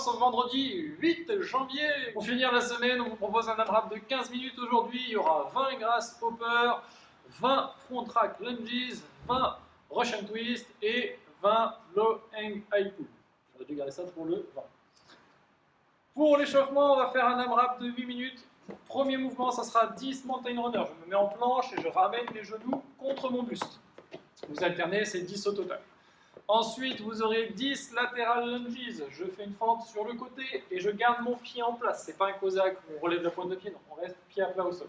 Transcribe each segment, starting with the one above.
ce vendredi 8 janvier. Pour finir la semaine, on vous propose un AMRAP de 15 minutes aujourd'hui. Il y aura 20 grasshopper, 20 front track lunges, 20 Russian twist et 20 low hang high pull. J'aurais dû garder ça pour le 20. Pour l'échauffement, on va faire un AMRAP de 8 minutes. Premier mouvement, ça sera 10 mountain runner. Je me mets en planche et je ramène les genoux contre mon buste. Vous alternez, c'est 10 au total. Ensuite, vous aurez 10 lateral lunges. Je fais une fente sur le côté et je garde mon pied en place. C'est pas un cosaque où on relève la pointe de pied, non, on reste pied à plat au sol.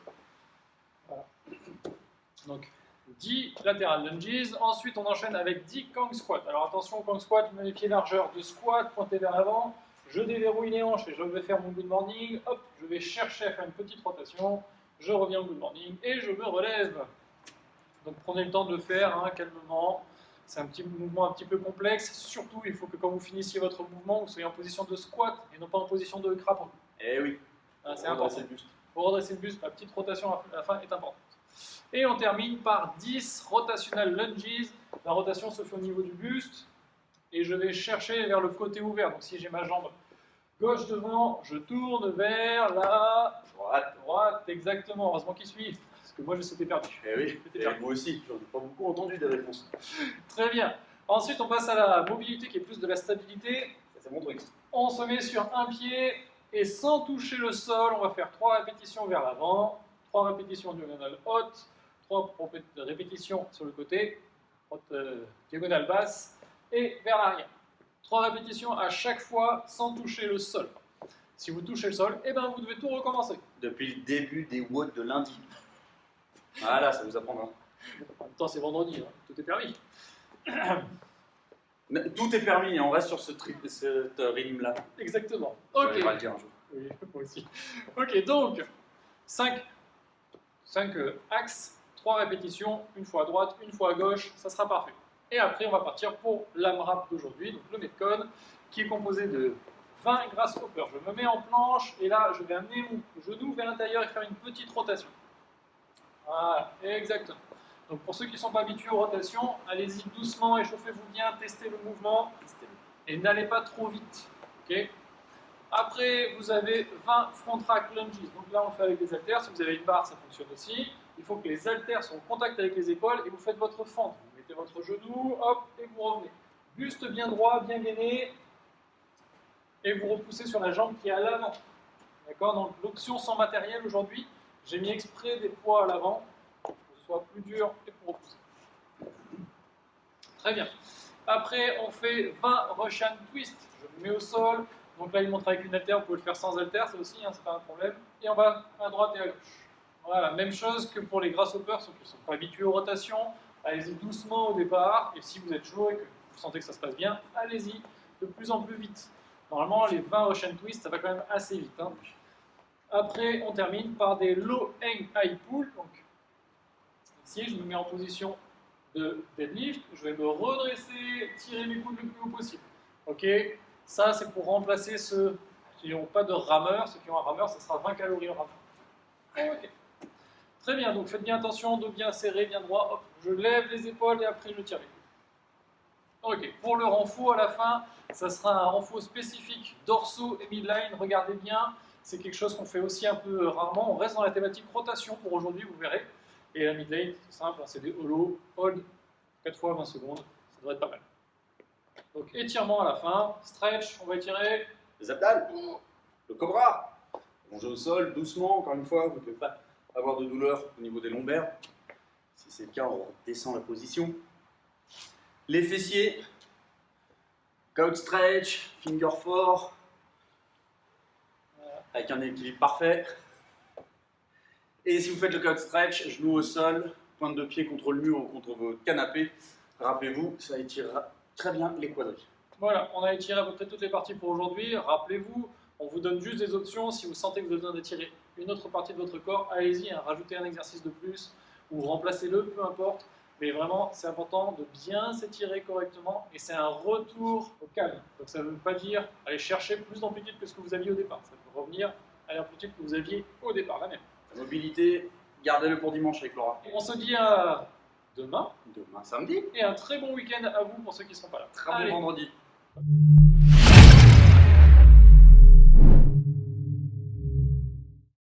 Voilà. Donc, 10 lateral lunges. Ensuite, on enchaîne avec 10 kang squat. Alors attention au kang squat, je mets les pieds largeur de squat, pointé vers l'avant. Je déverrouille les hanches et je vais faire mon good morning. Hop, je vais chercher à faire une petite rotation. Je reviens au good morning et je me relève. Donc prenez le temps de le faire calmement. C'est un petit mouvement un petit peu complexe. Surtout, il faut que quand vous finissiez votre mouvement, vous soyez en position de squat et non pas en position de crapaud. Eh oui, c'est important. Pour redresser le buste, la petite rotation à la fin est importante. Et on termine par 10 rotational lunges. La rotation se fait au niveau du buste. Et je vais chercher vers le côté ouvert. Donc si j'ai ma jambe gauche devant, je tourne vers la droite, exactement. Heureusement qu'il suit, parce que moi je s'étais perdu. Eh oui, et moi aussi, j'en ai pas beaucoup entendu des réponses. Très bien. Ensuite, on passe à la mobilité qui est plus de la stabilité. C'est mon truc. On se met sur un pied et sans toucher le sol, on va faire 3 répétitions vers l'avant, 3 répétitions diagonale haute, 3 répétitions sur le côté, diagonale basse, et vers l'arrière. 3 répétitions à chaque fois sans toucher le sol. Si vous touchez le sol, eh ben vous devez tout recommencer. Depuis le début des WOD de lundi. Voilà, ça vous apprendra. En même temps, c'est vendredi, tout est permis. Tout est permis, on reste sur ce régime-là. Exactement. Je Ok. vais pas le dire un jour. Oui, moi aussi. Ok, donc 5 axes, 3 répétitions, une fois à droite, une fois à gauche, ça sera parfait. Et après, on va partir pour l'AMRAP d'aujourd'hui, donc le Metcon, qui est composé de 20 grasshopper. Je me mets en planche et là, je vais amener mon genou vers l'intérieur et faire une petite rotation. Voilà, exactement. Donc pour ceux qui ne sont pas habitués aux rotations, allez-y doucement, échauffez-vous bien, testez le mouvement et n'allez pas trop vite. Okay. Après, vous avez 20 front track lunges. Donc là, on le fait avec des haltères. Si vous avez une barre, ça fonctionne aussi. Il faut que les haltères soient en contact avec les épaules et vous faites votre fente. Vous mettez votre genou, hop, et vous revenez. Buste bien droit, bien gainé. Et vous repoussez sur la jambe qui est à l'avant. D'accord? Donc l'option sans matériel aujourd'hui, j'ai mis exprès des poids à l'avant pour que ce soit plus dur et pour repousser. Très bien. Après, on fait 20 Russian twist. Je me mets au sol. Donc là, il montre avec une haltère, vous pouvez le faire sans haltère, ça aussi, c'est pas un problème. Et on va à droite et à gauche. Voilà, même chose que pour les grasshoppers, ceux qui ne sont pas habitués aux rotations. Allez-y doucement au départ, et si vous êtes chaud et que vous sentez que ça se passe bien, allez-y de plus en plus vite. Normalement, les 20 Russian twist, ça va quand même assez vite. Après, on termine par des low hang high pull. Donc, ici, je me mets en position de deadlift, je vais me redresser, tirer mes coudes le plus haut possible. Ok? Ça, c'est pour remplacer ceux qui n'ont pas de rameur. Ceux qui ont un rameur, ça sera 20 calories au rameur. Ok. Très bien, donc faites bien attention, dos bien serré, bien droit. Hop, je lève les épaules et après je tire les coudes. Ok, pour le renfort à la fin, ça sera un renfort spécifique dorso et midline. Regardez bien, c'est quelque chose qu'on fait aussi un peu rarement. On reste dans la thématique rotation pour aujourd'hui, vous verrez. Et la midline, c'est simple, c'est des hollow, hold, 4 fois 20 secondes. Ça devrait être pas mal. Donc étirement à la fin, stretch, on va étirer. Les abdos, le cobra. Allongez au sol, doucement, encore une fois, vous ne devez pas avoir de douleur au niveau des lombaires. Si c'est le cas, on redescend la position. Les fessiers, couch stretch, finger four, avec un équilibre parfait. Et si vous faites le couch stretch, genou au sol, pointe de pied contre le mur ou contre votre canapé, rappelez-vous, ça étirera très bien les quadris. Voilà, on a étiré à peu près toutes les parties pour aujourd'hui. Rappelez-vous, on vous donne juste des options. Si vous sentez que vous avez besoin d'étirer une autre partie de votre corps, allez-y, rajoutez un exercice de plus ou remplacez-le, peu importe. Mais vraiment, c'est important de bien s'étirer correctement et c'est un retour au calme. Donc ça ne veut pas dire aller chercher plus d'amplitude que ce que vous aviez au départ. Ça peut revenir à l'amplitude que vous aviez au départ, la même. La mobilité, gardez-le pour dimanche avec Laura. Et on se dit à demain. Demain samedi. Et un très bon week-end à vous pour ceux qui ne seront pas là. Très bon vendredi.